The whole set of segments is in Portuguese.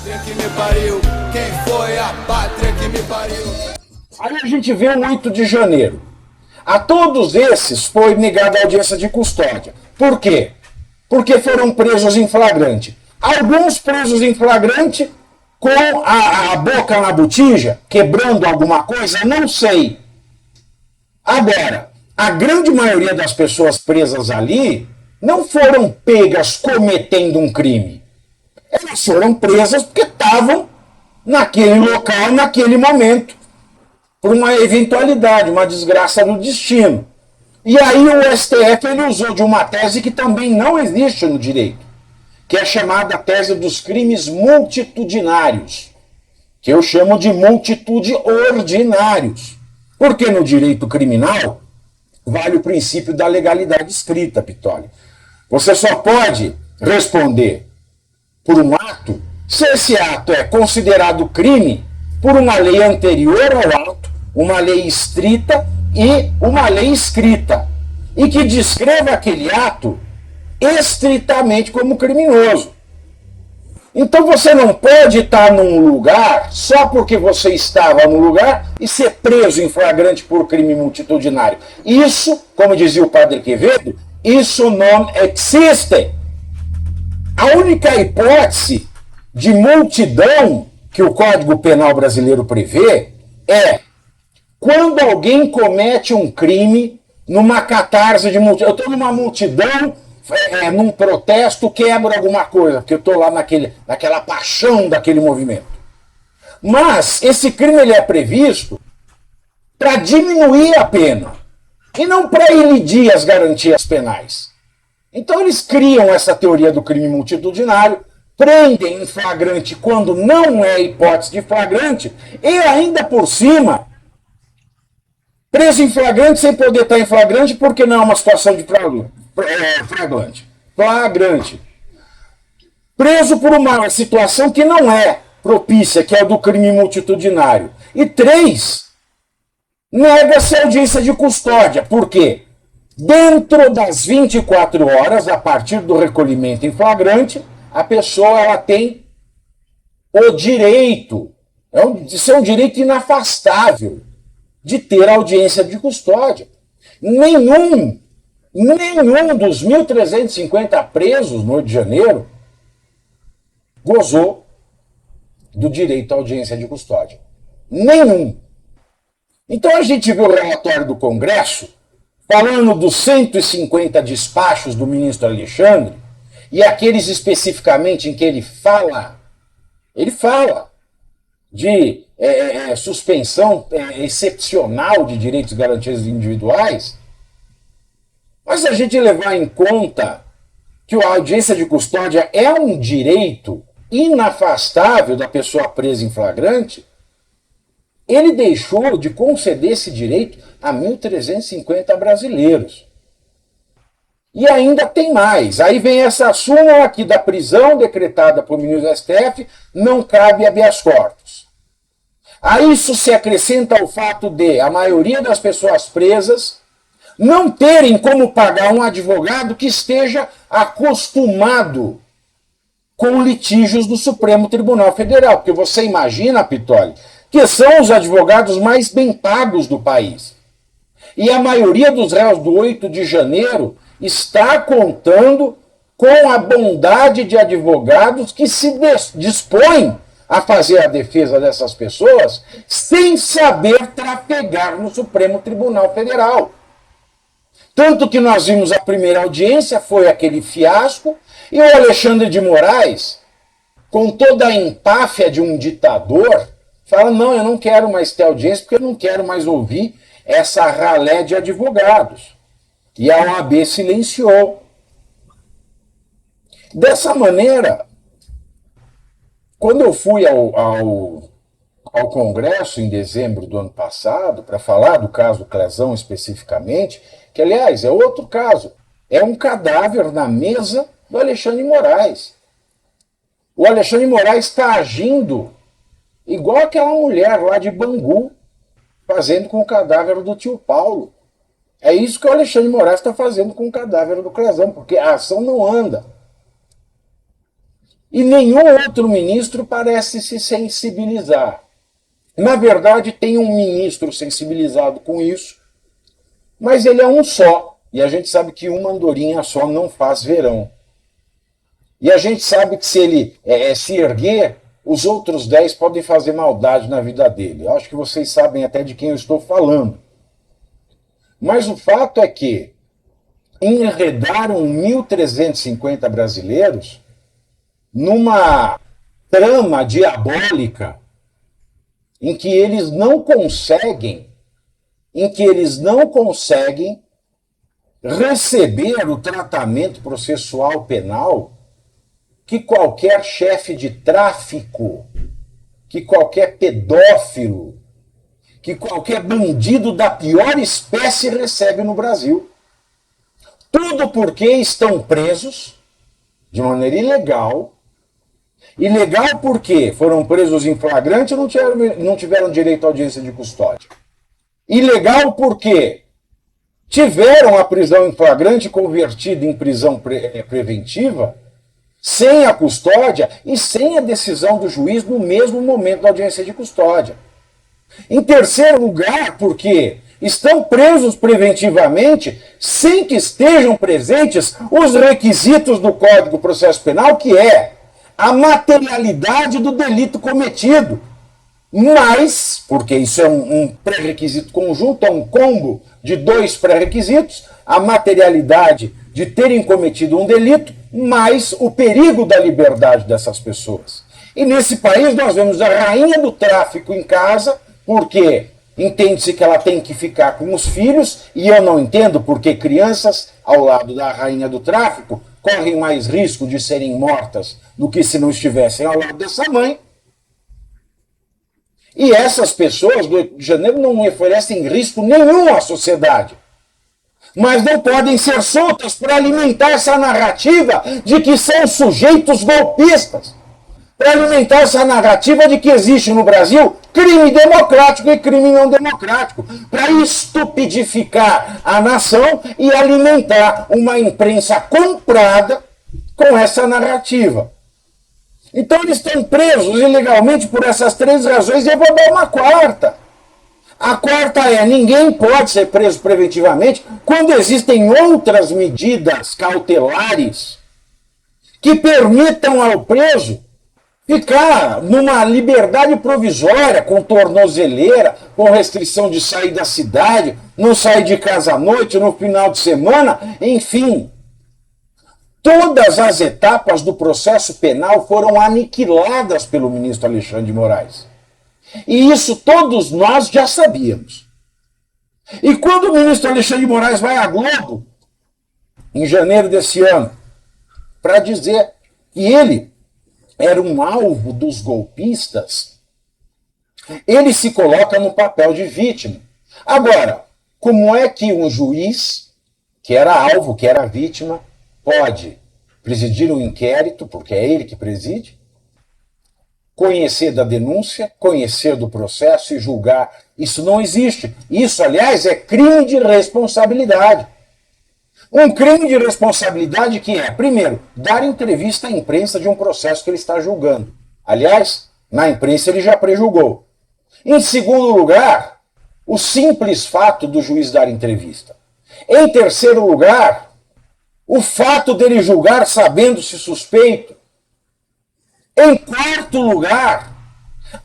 Que me pariu, quem foi a pátria que me pariu? Aí a gente vê o 8 de janeiro. A todos esses foi negada a audiência de custódia. Por quê? Porque foram presos em flagrante. Alguns presos em flagrante com a boca na botija, quebrando alguma coisa, não sei. Agora, a grande maioria das pessoas presas ali não foram pegas cometendo um crime. Elas foram presas porque estavam naquele local, naquele momento, por uma eventualidade, uma desgraça do destino. E aí o STF ele usou de uma tese que também não existe no direito, que é chamada tese dos crimes multitudinários, que eu chamo de multitude ordinários. Porque no direito criminal vale o princípio da legalidade escrita, Pitoli. Você só pode responder por um ato se esse ato é considerado crime por uma lei anterior ao ato, uma lei estrita e uma lei escrita, e que descreva aquele ato estritamente como criminoso. Então você não pode estar num lugar só porque você estava no lugar e ser preso em flagrante por crime multitudinário. Isso, como dizia o padre Quevedo, isso não existe. A única hipótese de multidão que o Código Penal brasileiro prevê é quando alguém comete um crime numa catarse de multidão. Eu estou numa multidão, num protesto, quebro alguma coisa, porque eu estou lá naquela paixão daquele movimento. Mas esse crime ele é previsto para diminuir a pena e não para elidir as garantias penais. Então eles criam essa teoria do crime multitudinário, prendem em flagrante quando não é hipótese de flagrante e ainda por cima preso em flagrante sem poder estar em flagrante porque não é uma situação de flagrante. Flagrante. Preso por uma situação que não é propícia, que é a do crime multitudinário. E 3, nega-se a audiência de custódia. Por quê? Dentro das 24 horas, a partir do recolhimento em flagrante, a pessoa ela tem o direito, isso é um direito inafastável, de ter audiência de custódia. Nenhum dos 1.350 presos no Rio de Janeiro gozou do direito à audiência de custódia. Nenhum. Então a gente viu o relatório do Congresso falando dos 150 despachos do ministro Alexandre e aqueles especificamente em que ele fala de suspensão excepcional de direitos e garantias individuais, mas se a gente levar em conta que a audiência de custódia é um direito inafastável da pessoa presa em flagrante, ele deixou de conceder esse direito a 1.350 brasileiros. E ainda tem mais. Aí vem essa súmula aqui da prisão decretada por ministro do STF, não cabe habeas corpus. A isso se acrescenta o fato de a maioria das pessoas presas não terem como pagar um advogado que esteja acostumado com litígios do Supremo Tribunal Federal. Porque você imagina, Pitoli, que são os advogados mais bem pagos do país. E a maioria dos réus do 8 de janeiro está contando com a bondade de advogados que se dispõem a fazer a defesa dessas pessoas sem saber trafegar no Supremo Tribunal Federal. Tanto que nós vimos a primeira audiência, foi aquele fiasco, e o Alexandre de Moraes, com toda a empáfia de um ditador, fala, não, eu não quero mais ter audiência porque eu não quero mais ouvir essa ralé de advogados. E a OAB silenciou. Dessa maneira, quando eu fui ao Congresso em dezembro do ano passado, para falar do caso Clezão especificamente, que aliás é outro caso, é um cadáver na mesa do Alexandre de Moraes. O Alexandre de Moraes está agindo igual aquela mulher lá de Bangu, fazendo com o cadáver do tio Paulo. É isso que o Alexandre de Moraes está fazendo com o cadáver do Clezão, porque a ação não anda. E nenhum outro ministro parece se sensibilizar. Na verdade, tem um ministro sensibilizado com isso, mas ele é um só. E a gente sabe que uma andorinha só não faz verão. E a gente sabe que se ele se erguer, os outros 10 podem fazer maldade na vida dele. Eu acho que vocês sabem até de quem eu estou falando. Mas o fato é que enredaram 1.350 brasileiros numa trama diabólica em que eles não conseguem receber o tratamento processual penal que qualquer chefe de tráfico, que qualquer pedófilo, que qualquer bandido da pior espécie recebe no Brasil. Tudo porque estão presos de maneira ilegal. Ilegal porque foram presos em flagrante e não tiveram direito à audiência de custódia. Ilegal porque tiveram a prisão em flagrante convertida em prisão preventiva sem a custódia e sem a decisão do juiz no mesmo momento da audiência de custódia. Em terceiro lugar, porque estão presos preventivamente sem que estejam presentes os requisitos do Código de Processo Penal, que é a materialidade do delito cometido. Mas, porque isso é um pré-requisito conjunto, é um combo de 2 pré-requisitos, a materialidade de terem cometido um delito, mais o perigo da liberdade dessas pessoas. E nesse país nós vemos a rainha do tráfico em casa, porque entende-se que ela tem que ficar com os filhos, e eu não entendo porque crianças, ao lado da rainha do tráfico, correm mais risco de serem mortas do que se não estivessem ao lado dessa mãe. E essas pessoas do 8 de janeiro não oferecem risco nenhum à sociedade. Mas não podem ser soltas para alimentar essa narrativa de que são sujeitos golpistas. Para alimentar essa narrativa de que existe no Brasil crime democrático e crime não democrático. Para estupidificar a nação e alimentar uma imprensa comprada com essa narrativa. Então eles estão presos ilegalmente por essas 3 razões, e eu vou dar uma quarta. A quarta é: ninguém pode ser preso preventivamente quando existem outras medidas cautelares que permitam ao preso ficar numa liberdade provisória, com tornozeleira, com restrição de sair da cidade, não sair de casa à noite, no final de semana, enfim. Todas as etapas do processo penal foram aniquiladas pelo ministro Alexandre de Moraes. E isso todos nós já sabíamos. E quando o ministro Alexandre de Moraes vai à Globo, em janeiro desse ano, para dizer que ele era um alvo dos golpistas, ele se coloca no papel de vítima. Agora, como é que um juiz, que era alvo, que era vítima, pode presidir um inquérito, porque é ele que preside, conhecer da denúncia, conhecer do processo e julgar? Isso não existe. Isso, aliás, é crime de responsabilidade. Um crime de responsabilidade que é, primeiro, dar entrevista à imprensa de um processo que ele está julgando. Aliás, na imprensa ele já prejulgou. Em segundo lugar, o simples fato do juiz dar entrevista. Em terceiro lugar, o fato dele julgar sabendo-se suspeito. Em quarto lugar,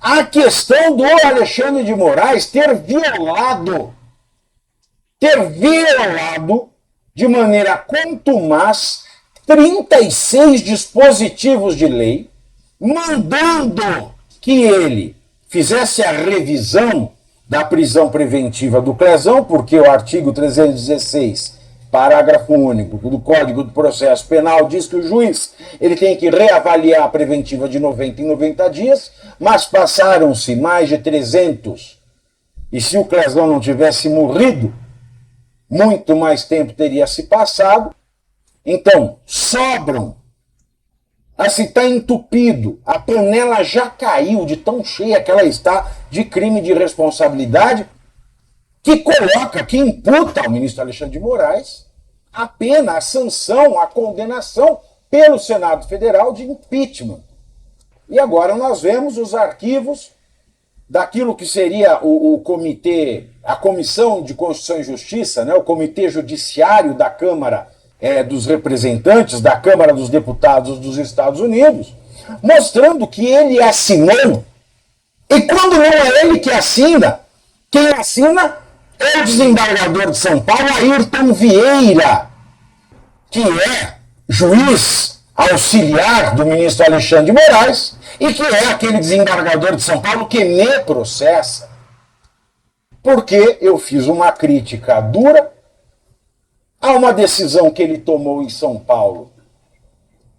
a questão do Alexandre de Moraes ter violado de maneira contumaz 36 dispositivos de lei, mandando que ele fizesse a revisão da prisão preventiva do Clezão, porque o artigo 316, parágrafo único do Código do Processo Penal diz que o juiz ele tem que reavaliar a preventiva de 90 em 90 dias, mas passaram-se mais de 300. E se o Clezão não tivesse morrido, muito mais tempo teria se passado. Então, sobram. Assim, está entupido. A panela já caiu de tão cheia que ela está de crime de responsabilidade, que imputa ao ministro Alexandre de Moraes a pena, a sanção, a condenação pelo Senado Federal de impeachment. E agora nós vemos os arquivos daquilo que seria o comitê, a Comissão de Constituição e Justiça, né, o Comitê Judiciário da Câmara dos Representantes, da Câmara dos Deputados dos Estados Unidos, mostrando que ele assinou. E quando não é ele que assina, quem assina é o desembargador de São Paulo, Ayrton Vieira, que é juiz auxiliar do ministro Alexandre de Moraes e que é aquele desembargador de São Paulo que me processa. Porque eu fiz uma crítica dura a uma decisão que ele tomou em São Paulo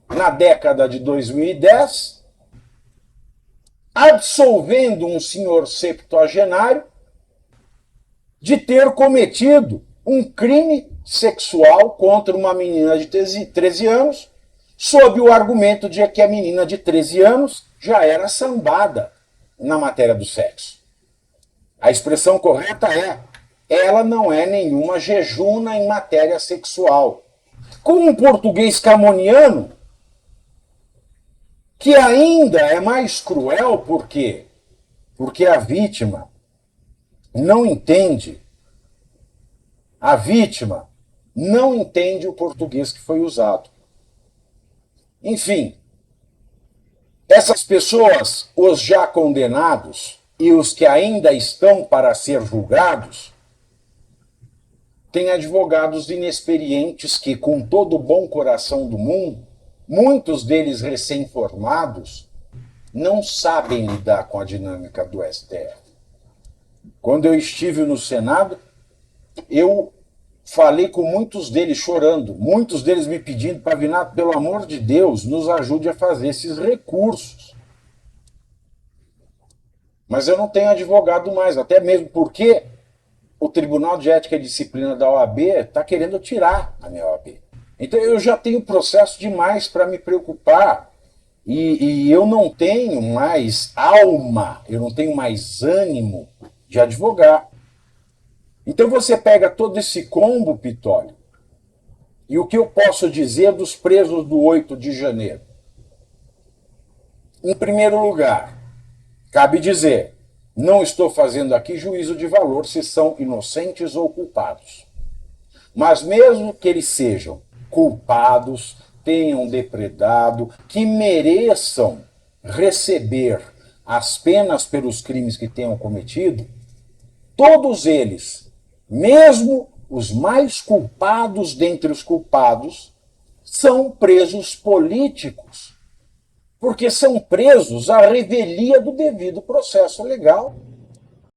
na década de 2010, absolvendo um senhor septuagenário de ter cometido um crime sexual contra uma menina de 13 anos, sob o argumento de que a menina de 13 anos já era sambada na matéria do sexo. A expressão correta é: ela não é nenhuma jejuna em matéria sexual. Com um português camoniano, que ainda é mais cruel, por quê? Porque a vítima não entende. A vítima não entende o português que foi usado. Enfim, essas pessoas, os já condenados e os que ainda estão para ser julgados, têm advogados inexperientes que, com todo o bom coração do mundo, muitos deles recém-formados, não sabem lidar com a dinâmica do STF. Quando eu estive no Senado, eu falei com muitos deles chorando, muitos deles me pedindo para Vinato, pelo amor de Deus, nos ajude a fazer esses recursos. Mas eu não tenho advogado mais, até mesmo porque o Tribunal de Ética e Disciplina da OAB está querendo tirar a minha OAB. Então eu já tenho processo demais para me preocupar e eu não tenho mais alma, eu não tenho mais ânimo de advogar. Então você pega todo esse combo, Pitólio, e o que eu posso dizer dos presos do 8 de janeiro? Em primeiro lugar, cabe dizer, não estou fazendo aqui juízo de valor se são inocentes ou culpados. Mas mesmo que eles sejam culpados, tenham depredado, que mereçam receber as penas pelos crimes que tenham cometido, todos eles, mesmo os mais culpados dentre os culpados, são presos políticos, porque são presos à revelia do devido processo legal.